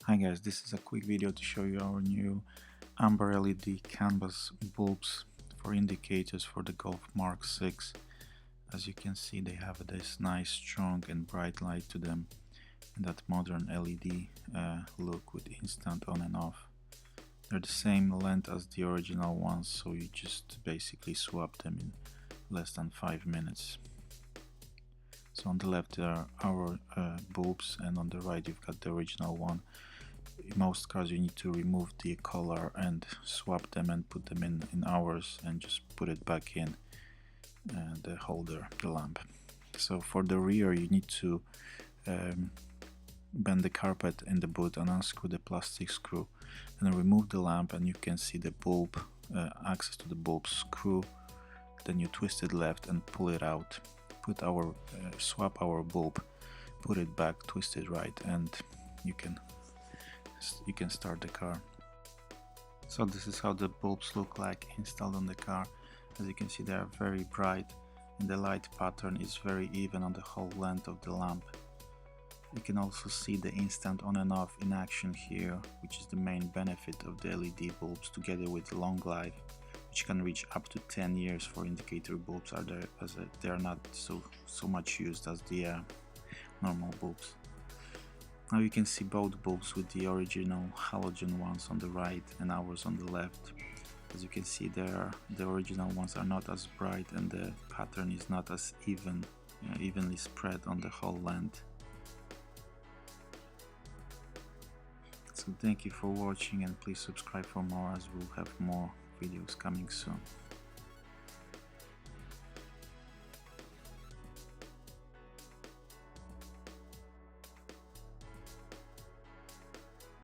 Hi guys, this is a quick video to show you our new Amber LED canvas bulbs for indicators for the Golf Mk6. As you can see, they have this nice, strong and bright light to them, and that modern LED look with instant on and off. They're the same length as the original ones, so you just basically swap them in less than 5 minutes. So on the left there are our bulbs, and on the right you've got the original one. In most cars you need to remove the collar and swap them and put them in ours and just put it back in the holder, the lamp. So for the rear you need to bend the carpet in the boot and unscrew the plastic screw and then remove the lamp, and you can see the bulb, access to the bulb screw. Then you twist it left and pull it out, put our swap our bulb, put it back, twist it right, and you can start the car. So this is how the bulbs look like installed on the car. As you can see, they are very bright and the light pattern is very even on the whole length of the lamp. You can also see the instant on and off in action here, which is the main benefit of the LED bulbs, together with long life, which can reach up to 10 years for indicator bulbs, as they are not so much used as the normal bulbs. Now you can see both bulbs with the original halogen ones on the right and ours on the left. As you can see there, the original ones are not as bright and the pattern is not as evenly spread on the whole length. So thank you for watching, and please subscribe for more, as we'll have more videos coming soon.